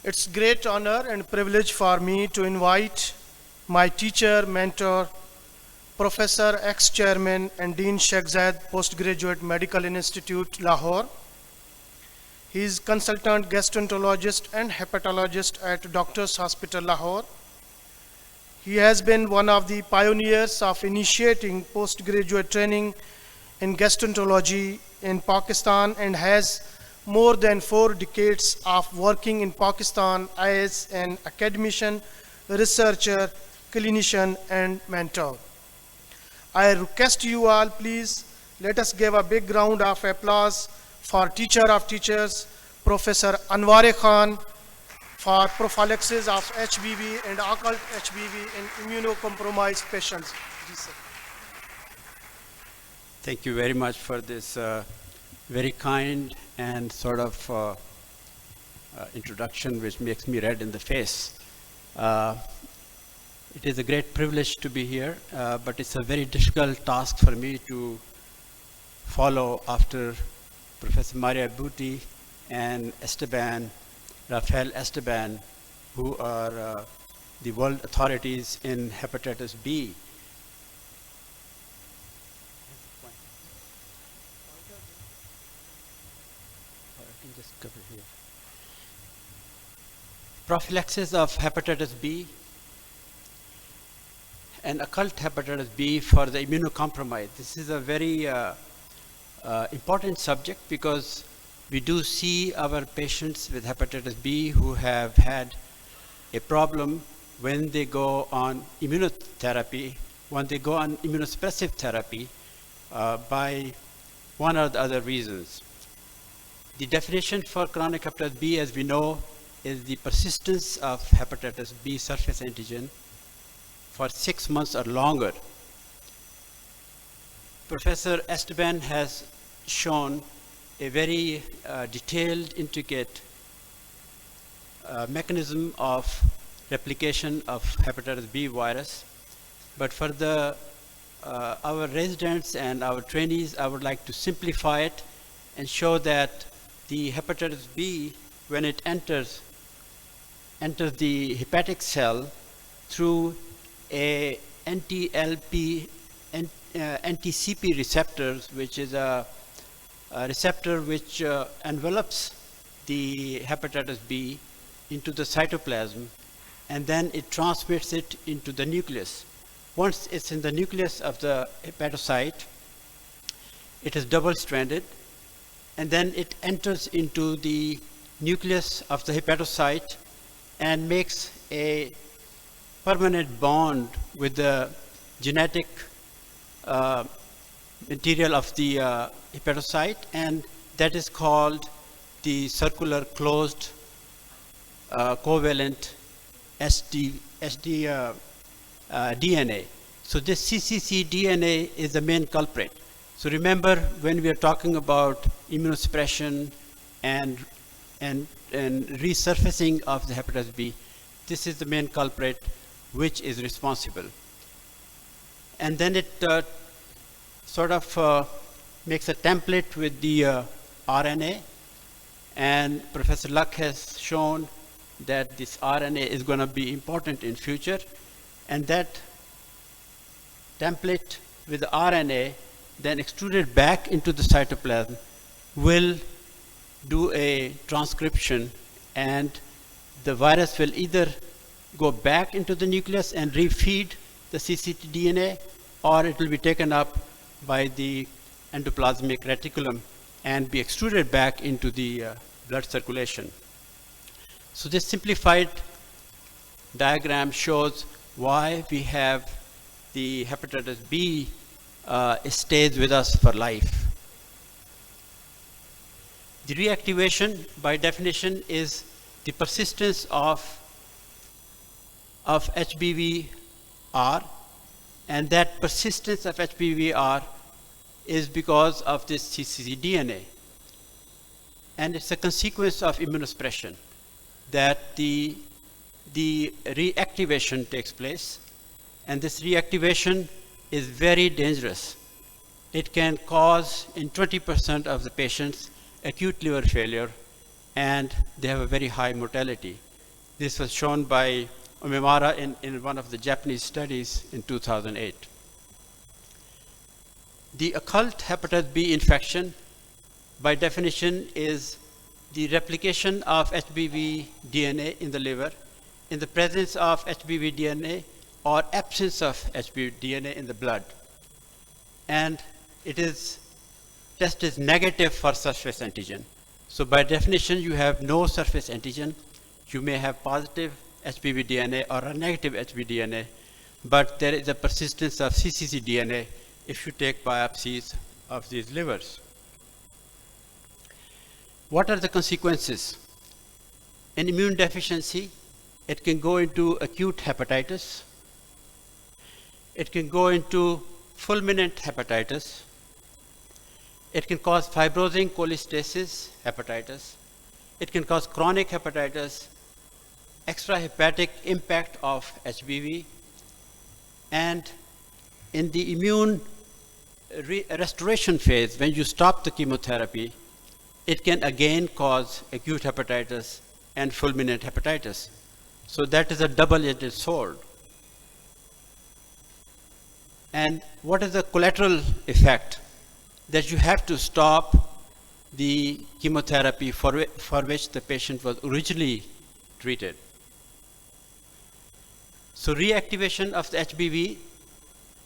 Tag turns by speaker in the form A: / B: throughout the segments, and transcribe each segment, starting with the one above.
A: It's great honor and privilege for me to invite my teacher, mentor, Professor, ex-chairman and Dean Shekhzad, Postgraduate Medical Institute, Lahore. He is consultant gastroenterologist and hepatologist at Doctors Hospital, Lahore. He has been one of the pioneers of initiating postgraduate training in gastroenterology in Pakistan and has more than 4 decades of working in Pakistan as an academician, researcher, clinician, and mentor. I request you all, please, let us give a big round of applause for teacher of teachers, Professor Anwaar Khan, for prophylaxis of HBV and occult HBV in immunocompromised patients.
B: Thank you very much for this very kind and sort of introduction which makes me red in the face. It is a great privilege to be here, but it's a very difficult task for me to follow after Professor Maria Buti and Rafael Esteban, who are the world authorities in hepatitis B. Prophylaxis of hepatitis B and occult hepatitis B for the immunocompromised. This is a very important subject because we do see our patients with hepatitis B who have had a problem when they go on immunotherapy, when they go on immunosuppressive therapy by one or the other reasons. The definition for chronic hepatitis B, as we know, is the persistence of hepatitis B surface antigen for 6 months or longer. Professor Esteban has shown a very detailed, intricate mechanism of replication of hepatitis B virus. But for our residents and our trainees, I would like to simplify it and show that the hepatitis B, when it enters the hepatic cell through a anti-CP receptors, which is a receptor which envelops the hepatitis B into the cytoplasm, and then it transmits it into the nucleus. Once it's in the nucleus of the hepatocyte, it is double-stranded, and then it enters into the nucleus of the hepatocyte and makes a permanent bond with the genetic material of the hepatocyte, and that is called the circular closed covalent DNA. So this cccDNA is the main culprit. So remember, when we are talking about immunosuppression and resurfacing of the hepatitis B, this is the main culprit which is responsible. And then it sort of makes a template with the RNA, and Professor Luck has shown that this RNA is going to be important in future, and that template with the RNA then extruded back into the cytoplasm will do a transcription, and the virus will either go back into the nucleus and refeed the cccDNA, or it will be taken up by the endoplasmic reticulum and be extruded back into the blood circulation. So this simplified diagram shows why we have the hepatitis B stays with us for life. The reactivation, by definition, is the persistence of HBV-R, and that persistence of HBV-R is because of this cccDNA. And it's a consequence of immunosuppression that the reactivation takes place, and this reactivation is very dangerous. It can cause, in 20% of the patients, acute liver failure, and they have a very high mortality. This was shown by Umemara in one of the Japanese studies in 2008. The occult hepatitis B infection, by definition, is the replication of HBV DNA in the liver in the presence of HBV DNA or absence of HBV DNA in the blood. And it is tested negative for surface antigen. So by definition, you have no surface antigen. You may have positive HBV DNA or a negative HBV DNA, but there is a persistence of CCC DNA if you take biopsies of these livers. What are the consequences? In immune deficiency, it can go into acute hepatitis. It can go into fulminant hepatitis. It can cause fibrosing cholestasis hepatitis. It can cause chronic hepatitis, extrahepatic impact of HBV, and in the immune restoration phase, when you stop the chemotherapy, it can again cause acute hepatitis and fulminant hepatitis. So that is a double-edged sword. And what is the collateral effect? That you have to stop the chemotherapy for which the patient was originally treated. So reactivation of the HBV,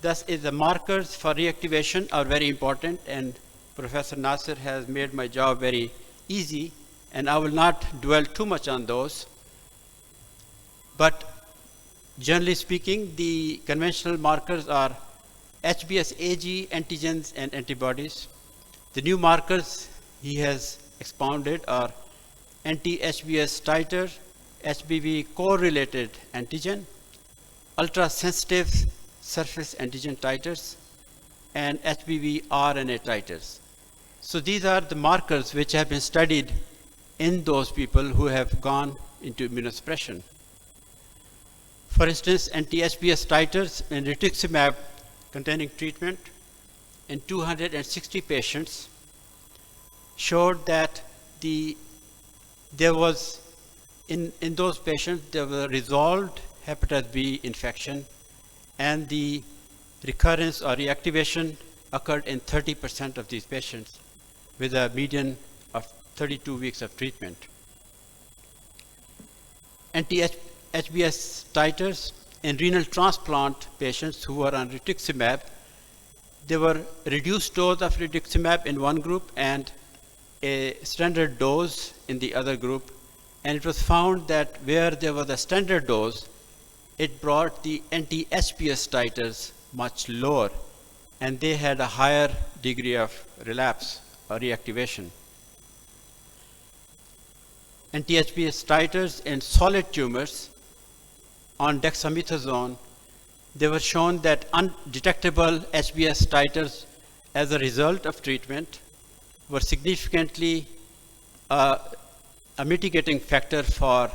B: thus is the markers for reactivation are very important, and Professor Nasser has made my job very easy, and I will not dwell too much on those. But generally speaking, the conventional markers are HBsAg antigens and antibodies. The new markers he has expounded are anti-HBs titer, HBV core-related antigen, ultra-sensitive surface antigen titers, and HBV RNA titers. So these are the markers which have been studied in those people who have gone into immunosuppression. For instance, anti-HBs titers in rituximab containing treatment in 260 patients showed that there was, in those patients, there was resolved hepatitis B infection, and the recurrence or reactivation occurred in 30% of these patients with a median of 32 weeks of treatment. Anti-HBs titers in renal transplant patients who were on rituximab, there were reduced dose of rituximab in one group and a standard dose in the other group. And it was found that where there was a standard dose, it brought the anti-HBs titers much lower, and they had a higher degree of relapse or reactivation. Anti-HBs titers in solid tumors on dexamethasone, they were shown that undetectable HBs titers as a result of treatment were significantly a mitigating factor for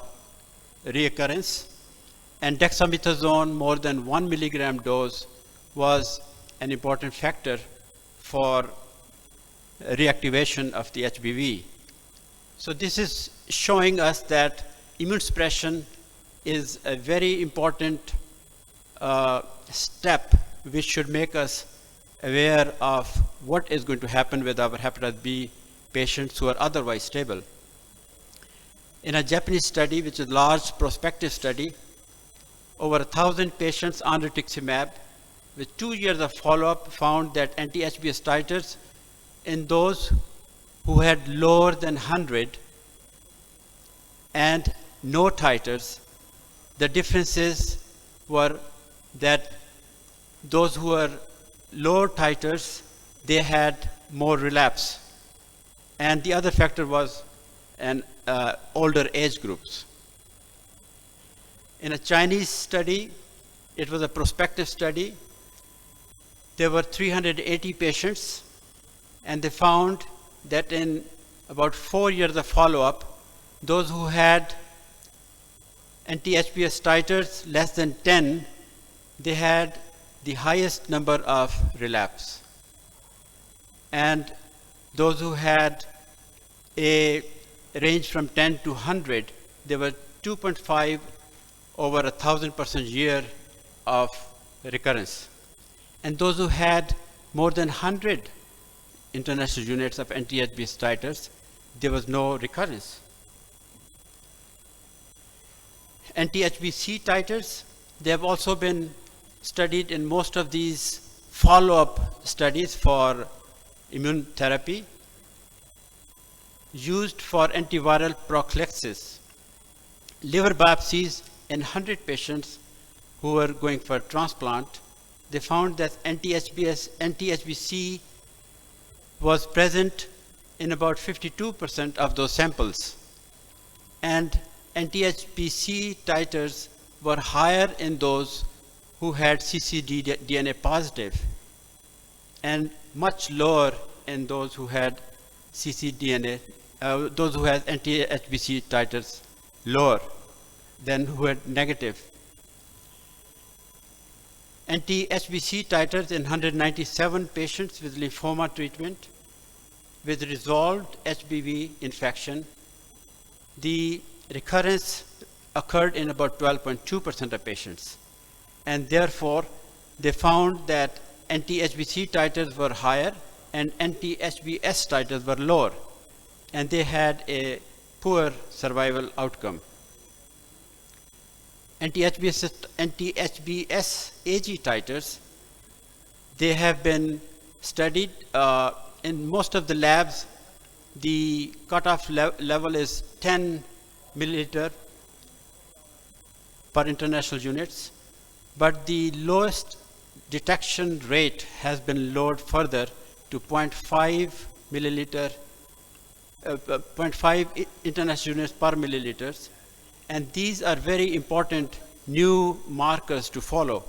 B: reoccurrence, and dexamethasone more than 1 milligram dose was an important factor for reactivation of the HBV. So this is showing us that immune suppression is a very important step which should make us aware of what is going to happen with our hepatitis B patients who are otherwise stable. In a Japanese study, which is a large prospective study, over 1,000 patients on rituximab with 2 years of follow-up found that anti-HBs titers in those who had lower than 100 and no titers, the differences were that those who were lower titers, they had more relapse. And the other factor was an older age groups. In a Chinese study, it was a prospective study. There were 380 patients, and they found that in about 4 years of follow-up, those who had anti-HBs titers less than 10, they had the highest number of relapse. And those who had a range from 10 to 100, they were 2.5 over 1,000% year of recurrence. And those who had more than 100 international units of anti-HBs titers, there was no recurrence. Anti-HBC titers, they have also been studied in most of these follow-up studies for immune therapy used for antiviral prophylaxis. Liver biopsies in 100 patients who were going for transplant, they found that anti-HBC was present in about 52% of those samples. And anti-HBC titers were higher in those who had cccDNA positive and much lower in those who had those who had anti-HBC titers lower than who had negative. Anti-HBC titers in 197 patients with lymphoma treatment with resolved HBV infection, the recurrence occurred in about 12.2% of patients. And therefore, they found that anti-HBC titers were higher and anti-HBs titers were lower. And they had a poor survival outcome. Anti-HBs AG titers, they have been studied in most of the labs. The cutoff level is 10 milliliter per international units, but the lowest detection rate has been lowered further to 0.5 milliliter, 0.5 international units per milliliters. And these are very important new markers to follow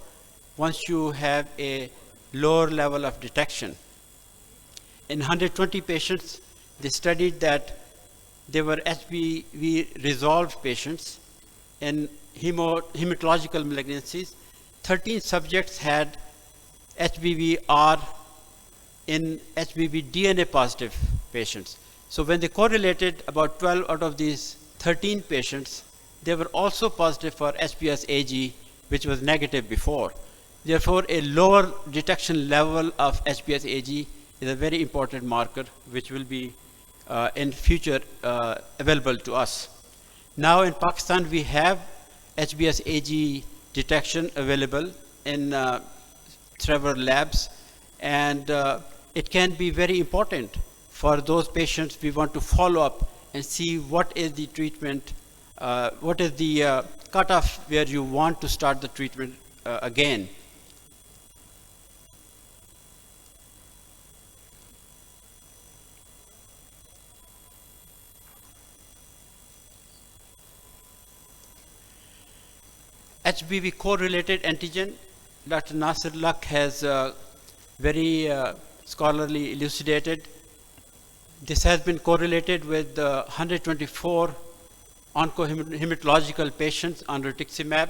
B: once you have a lower level of detection. In 120 patients, they studied that they were HBV resolved patients. In hematological malignancies, 13 subjects had HBV-R in HBV DNA positive patients. So when they correlated about 12 out of these 13 patients, they were also positive for HBs AG, which was negative before. Therefore, a lower detection level of HBs AG is a very important marker, which will be in future available to us. Now in Pakistan, we have HBs AG detection available in several labs, and it can be very important for those patients we want to follow up and see what is the treatment, what is the cutoff where you want to start the treatment again. HBV core-related antigen, Dr. Nasir Luck has very scholarly elucidated. This has been correlated with 124 oncohematological patients on rituximab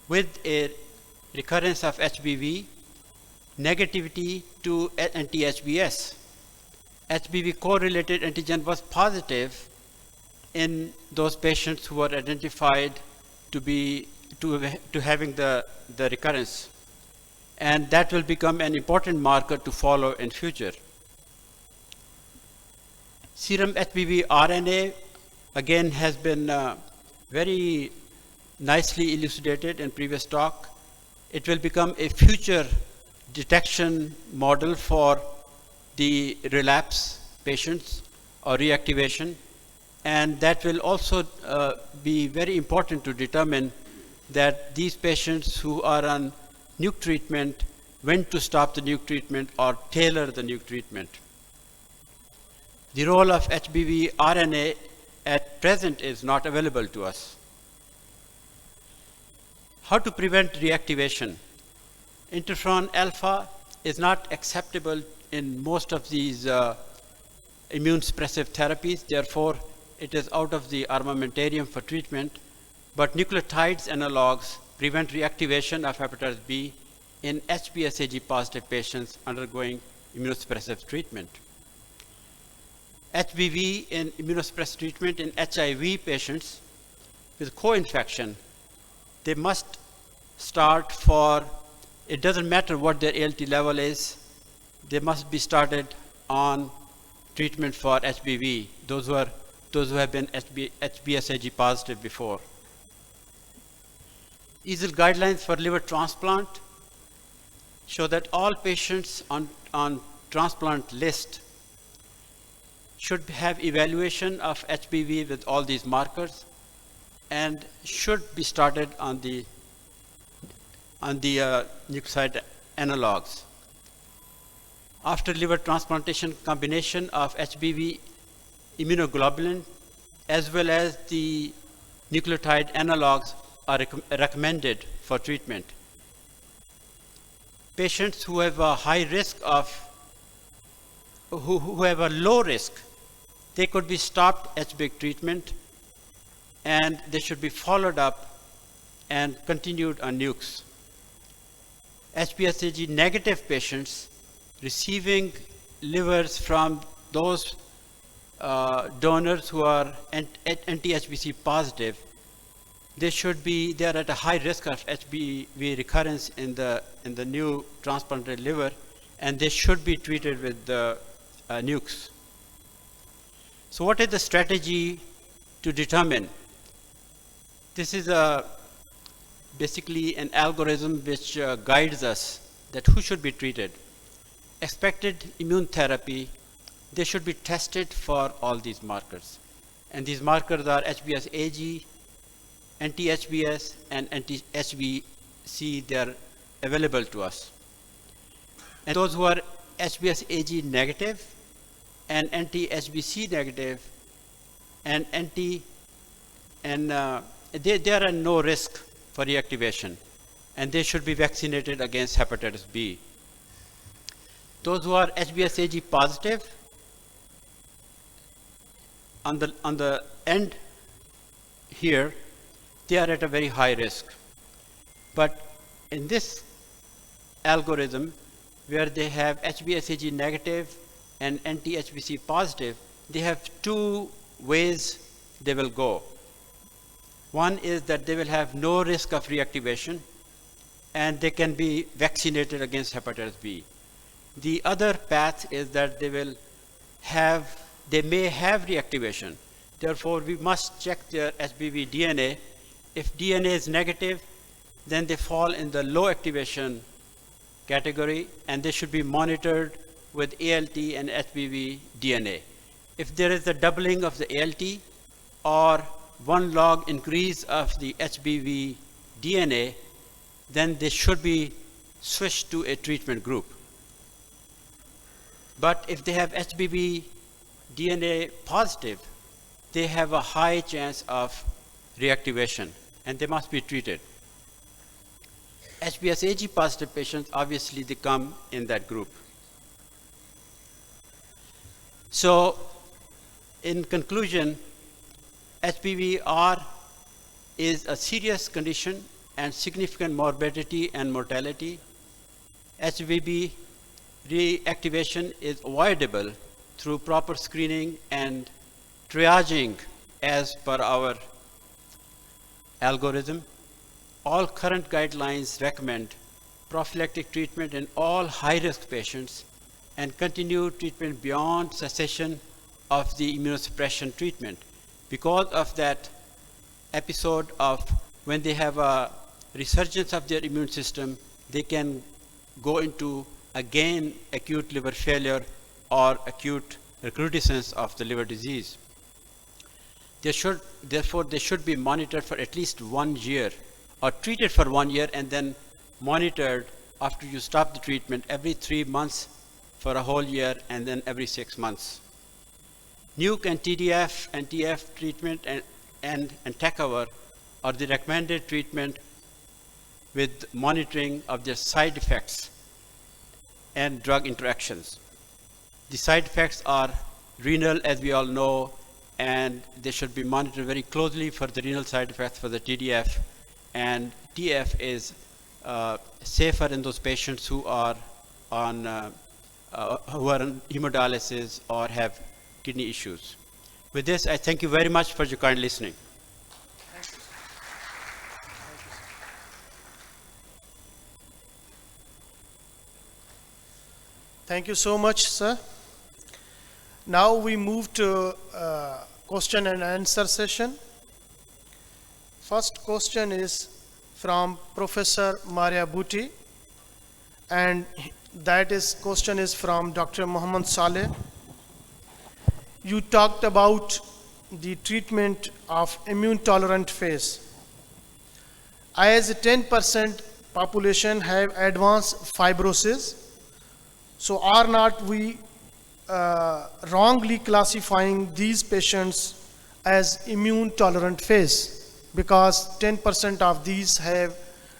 B: with a recurrence of HBV, negativity to anti-HBs. HBV core-related antigen was positive in those patients who were identified to having the recurrence. And that will become an important marker to follow in future. Serum HBV RNA, again, has been very nicely elucidated in previous talk. It will become a future detection model for the relapse patients or reactivation. And that will also be very important to determine that these patients who are on nuke treatment, when to stop the nuke treatment or tailor the nuke treatment. The role of HBV RNA at present is not available to us. How to prevent reactivation? Interferon alpha is not acceptable in most of these immune suppressive therapies. Therefore, it is out of the armamentarium for treatment. But nucleotides analogs prevent reactivation of hepatitis B in HBsAg positive patients undergoing immunosuppressive treatment. HBV in immunosuppressive treatment in HIV patients with co-infection, they must start for, it doesn't matter what their ALT level is, they must be started on treatment for HBV, those who have been HBsAg positive before. EASL guidelines for liver transplant show that all patients on transplant list should have evaluation of HBV with all these markers and should be started on the nucleoside analogs. After liver transplantation, combination of HBV immunoglobulin as well as the nucleotide analogs are recommended for treatment. Patients who have a high risk who have a low risk, they could be stopped HBV treatment and they should be followed up and continued on nukes. HBsAg negative patients receiving livers from those donors who are anti-HBC positive, they are at a high risk of HBV recurrence in the new transplanted liver, and they should be treated with the nukes. So what is the strategy to determine? This is basically an algorithm which guides us that who should be treated. Expected immune therapy, they should be tested for all these markers. And these markers are HBsAg, anti-HBs, and anti-HBC. They are available to us. And those who are HBsAg negative and anti-HBC negative and they are at no risk for reactivation, and they should be vaccinated against hepatitis B. Those who are HBsAg positive, on the end here, they are at a very high risk. But in this algorithm, where they have HBsAg negative and anti-HBC positive, they have two ways they will go. One is that they will have no risk of reactivation, and they can be vaccinated against hepatitis B. The other path is that they may have reactivation. Therefore, we must check their HBV DNA. If DNA is negative, then they fall in the low activation category, and they should be monitored with ALT and HBV DNA. If there is a doubling of the ALT or 1 log increase of the HBV DNA, then they should be switched to a treatment group. But if they have HBV DNA positive, they have a high chance of reactivation, and they must be treated. HBsAg positive patients, obviously, they come in that group. So, in conclusion, HBV-R is a serious condition and significant morbidity and mortality. HBV reactivation is avoidable through proper screening and triaging as per our algorithm. All current guidelines recommend prophylactic treatment in all high-risk patients and continued treatment beyond cessation of the immunosuppression treatment. Because of that episode of when they have a resurgence of their immune system, they can go into, again, acute liver failure or acute recrudescence of the liver disease. Therefore, they should be monitored for at least 1 year or treated for 1 year and then monitored after you stop the treatment every 3 months for a whole year and then every 6 months. Nuke and TDF and TF treatment and Entecavir are the recommended treatment with monitoring of their side effects and drug interactions. The side effects are renal, as we all know, and they should be monitored very closely for the renal side effects for the TDF, and TF is safer in those patients who are on hemodialysis or have kidney issues. With this, I thank you very much for your kind listening.
A: Thank you. Thank you so much, sir. Now we move to question and answer session. First question is from Professor Maria Bhuti, and question is from Dr. Muhammad Saleh. You talked about the treatment of immune tolerant phase. As 10% population have advanced fibrosis, so are not we wrongly classifying these patients as immune tolerant phase because 10% of these have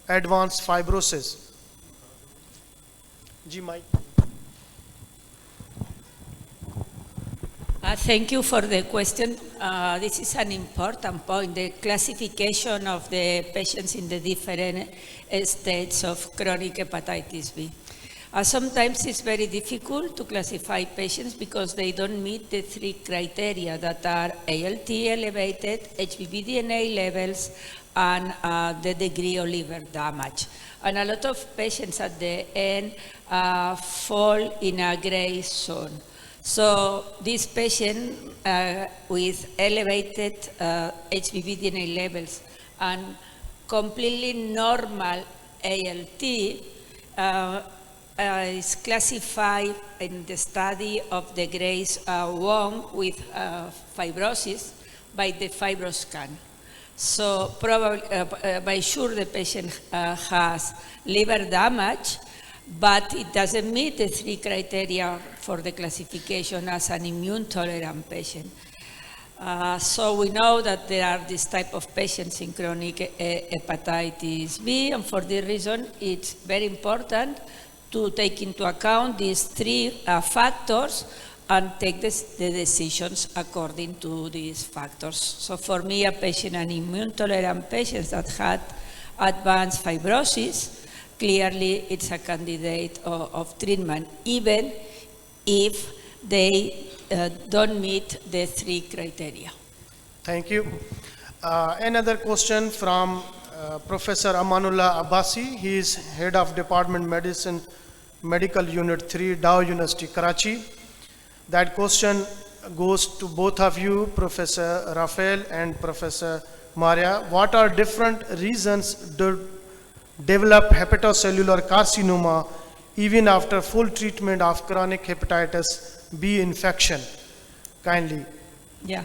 A: advanced fibrosis? Ji, Mike.
C: Thank you for the question. This is an important point, the classification of the patients in the different states of chronic hepatitis B. Sometimes it's very difficult to classify patients because they don't meet the three criteria that are ALT elevated, HBV DNA levels, and the degree of liver damage. And a lot of patients at the end fall in a gray zone. So this patient with elevated HBV DNA levels and completely normal ALT is classified in the study of the grade 1 with fibrosis by the fibroscan. So probably, by sure the patient has liver damage, but it doesn't meet the three criteria for the classification as an immune tolerant patient. So we know that there are this type of patients in chronic hepatitis B, and for this reason it's very important to take into account these three factors and take the decisions according to these factors. So for me, a patient, an immune tolerant patient that had advanced fibrosis, clearly it's a candidate of treatment, even if they don't meet the three criteria.
A: Thank you. Another question from Professor Amanullah Abbasi. He is head of Department Medicine, Medical Unit 3, Dow University, Karachi. That question goes to both of you, Professor Rafael and Professor Maria. What are different reasons to develop hepatocellular carcinoma even after full treatment of chronic hepatitis B infection? Kindly.
C: Yeah.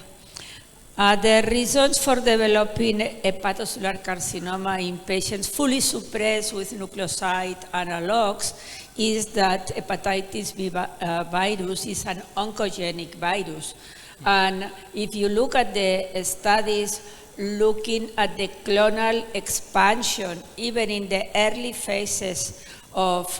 C: The reasons for developing hepatocellular carcinoma in patients fully suppressed with nucleoside analogs is that hepatitis B virus is an oncogenic virus. And if you look at the studies looking at the clonal expansion, even in the early phases of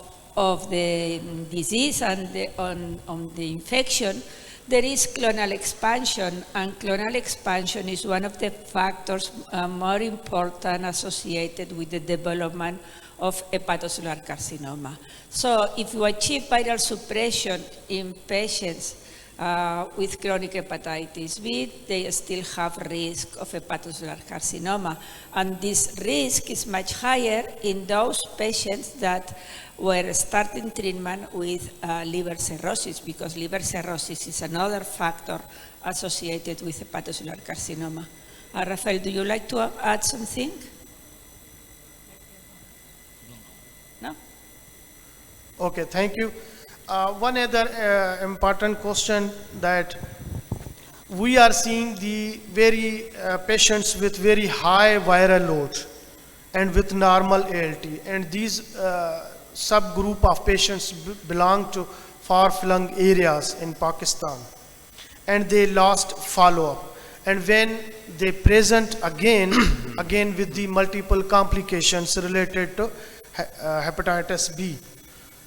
C: the disease and on the infection, there is clonal expansion, and clonal expansion is one of the factors more important associated with the development of hepatocellular carcinoma. So if you achieve viral suppression in patients with chronic hepatitis B, they still have risk of hepatocellular carcinoma. And this risk is much higher in those patients that were starting treatment with liver cirrhosis, because liver cirrhosis is another factor associated with hepatocellular carcinoma. Rafael, do you like to add something? No?
A: Okay, thank you. One other important question that we are seeing the very patients with very high viral load and with normal ALT, and these subgroup of patients belong to far-flung areas in Pakistan, and they lost follow-up. And when they present again with the multiple complications related to hepatitis B.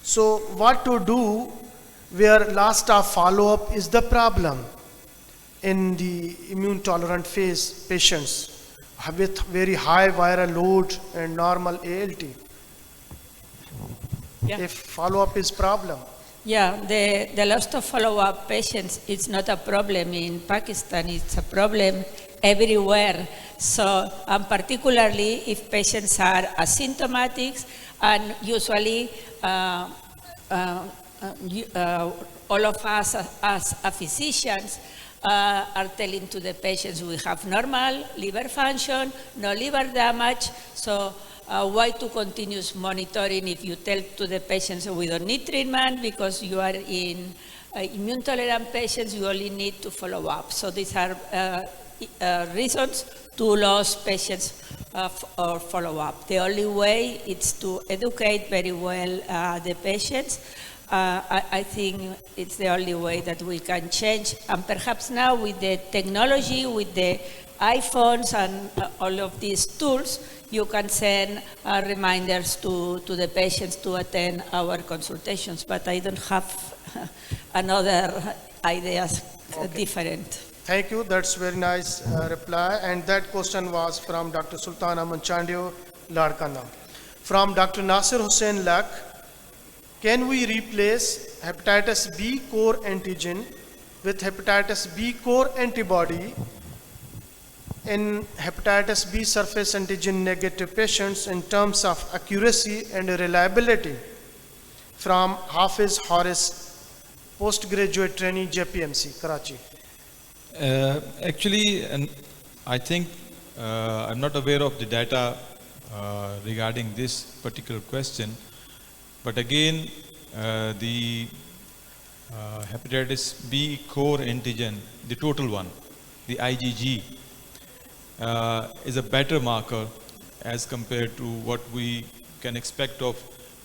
A: So what to do where loss of follow-up is the problem in the immune tolerant phase patients with very high viral load and normal ALT?
C: Yeah.
A: If follow-up is problem.
C: Yeah, the loss of follow-up patients is not a problem in Pakistan, it's a problem everywhere. So, particularly if patients are asymptomatic and usually all of us as physicians are telling to the patients we have normal liver function, no liver damage, so why to continuous monitoring if you tell to the patients we don't need treatment because you are in immune tolerant patients, you only need to follow up. So these are reasons to lose patients or follow up. The only way is to educate very well the patients. I think it's the only way that we can change. And perhaps now with the technology, with the iPhones and all of these tools, you can send reminders to the patients to attend our consultations. But I don't have another ideas different.
A: Thank you. That's very nice reply. And that question was from Dr. Sultana Manchandio, Ladkana. From Dr. Nasir Hussain Lak, can we replace hepatitis B core antigen with hepatitis B core antibody in hepatitis B surface antigen negative patients in terms of accuracy and reliability? From Hafiz Horace, postgraduate trainee, JPMC, Karachi.
D: Actually, I think I'm not aware of the data regarding this particular question, but again, the hepatitis B core antigen, the total one, the IgG, is a better marker as compared to what we can expect of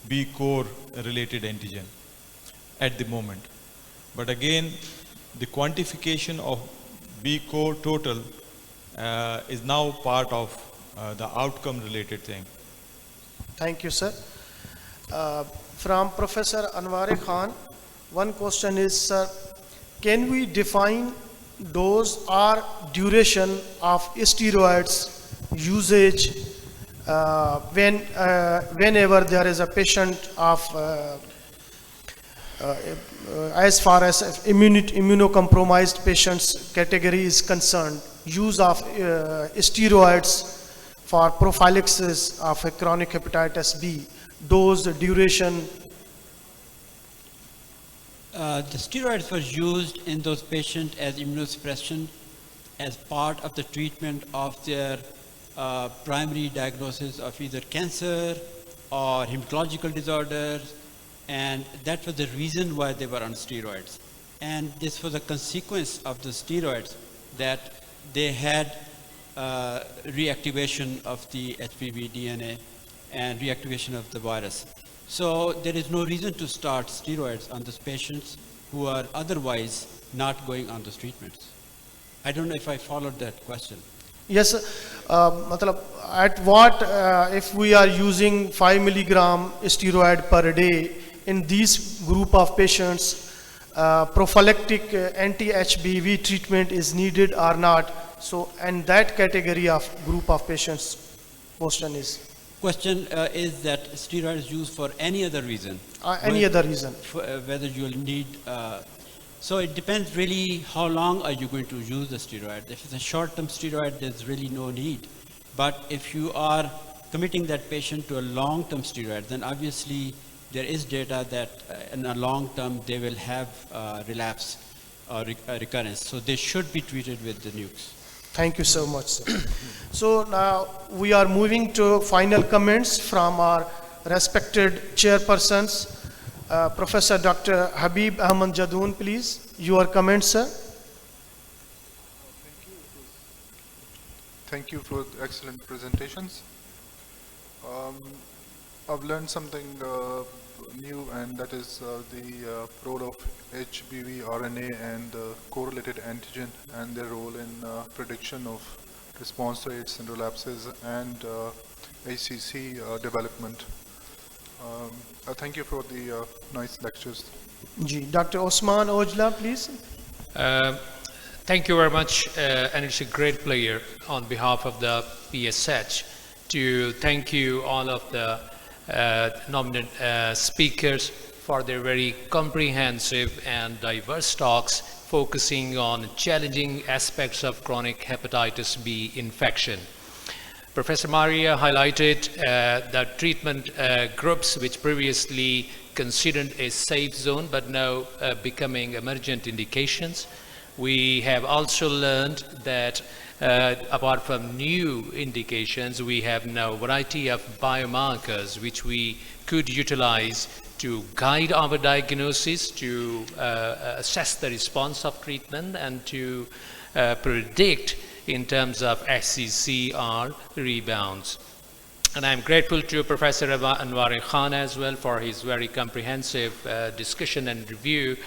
D: B core related antigen at the moment. But again, the quantification of B core total is now part of the outcome related thing.
A: Thank you, sir. From Professor Anwaar Khan, one question is, sir, can we define dose or duration of steroids usage whenever there is a patient of as far as immunocompromised patients category is concerned, use of steroids for prophylaxis of a chronic hepatitis B, dose, duration?
B: The steroids were used in those patients as immunosuppression as part of the treatment of their primary diagnosis of either cancer or hematological disorders, and that was the reason why they were on steroids. And this was a consequence of the steroids that they had reactivation of the HBV DNA and reactivation of the virus. So there is no reason to start steroids on those patients who are otherwise not going on those treatments. I don't know if I followed that question.
A: Yes, at what if we are using 5 milligram steroid per day in this group of patients, prophylactic anti-HBV treatment is needed or not? So, and that category of group of patients, question is?
B: Question is that steroid is used for any other reason.
A: Any other reason?
B: Whether you'll need, so it depends really how long are you going to use the steroid. If it's a short-term steroid, there's really no need. But if you are committing that patient to a long-term steroid, then obviously there is data that in a long term they will have relapse or recurrence. So they should be treated with the nukes.
A: Thank you so much, sir. So now we are moving to final comments from our respected chairpersons. Professor Dr. Habib Ahmad Jadoon, please, your comments, sir.
E: Thank you for excellent presentations. I've learned something new, and that is the role of HBV RNA and correlated antigen and their role in prediction of response rates and relapses and ACC development. Thank you for the nice lectures.
A: Dr. Osman Ojla, please.
F: Thank you very much, and it's a great pleasure on behalf of the PSH to thank you all of the nominated speakers for their very comprehensive and diverse talks focusing on challenging aspects of chronic hepatitis B infection. Professor Maria highlighted the treatment groups which previously considered a safe zone, but now becoming emergent indications. We have also learned that apart from new indications, we have now a variety of biomarkers which we could utilize to guide our diagnosis, to assess the response of treatment, and to predict in terms of SCCR rebounds. And I'm grateful to Professor Anwaar Khan as well for his very comprehensive discussion and review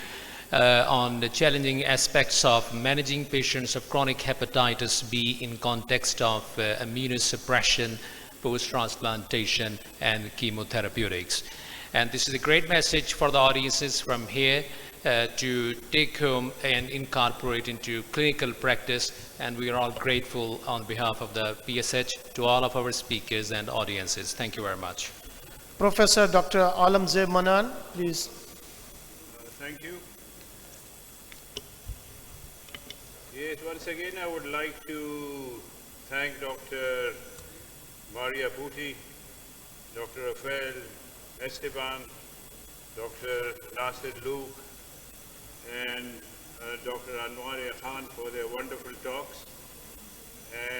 F: on the challenging aspects of managing patients of chronic hepatitis B in context of immunosuppression, post-transplantation, and chemotherapeutics. And this is a great message for the audiences from here to take home and incorporate into clinical practice. And we are all grateful on behalf of the PSH to all of our speakers and audiences. Thank you very much.
A: Professor Dr. Alamzeb Manan, please.
G: Thank you. Yes, once again I would like to thank Dr. Maria Bhuti, Dr. Rafael Esteban, Dr. Nasir Luke, and Dr. Anwaar Khan for their wonderful talks.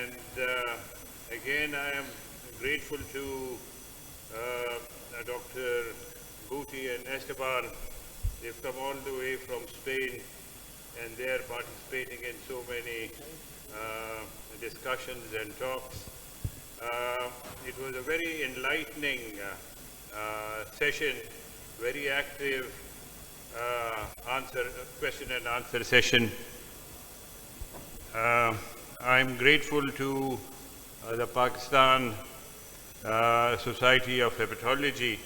G: And again, I am grateful to Dr. Bhuti and Esteban. They've come all the way from Spain, and they are participating in so many discussions and talks. It was a very enlightening session, very active question and answer session. I'm grateful to the Pakistan Society of Hepatology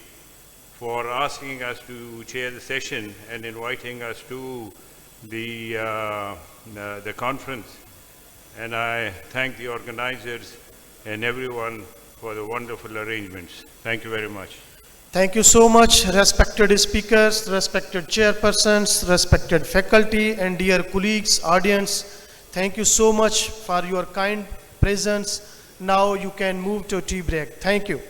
G: for asking us to chair the session and inviting us to the conference. And I thank the organizers and everyone for the wonderful arrangements. Thank you very much.
A: Thank you so much, respected speakers, respected chairpersons, respected faculty, and dear colleagues, audience. Thank you so much for your kind presence. Now you can move to tea break. Thank you.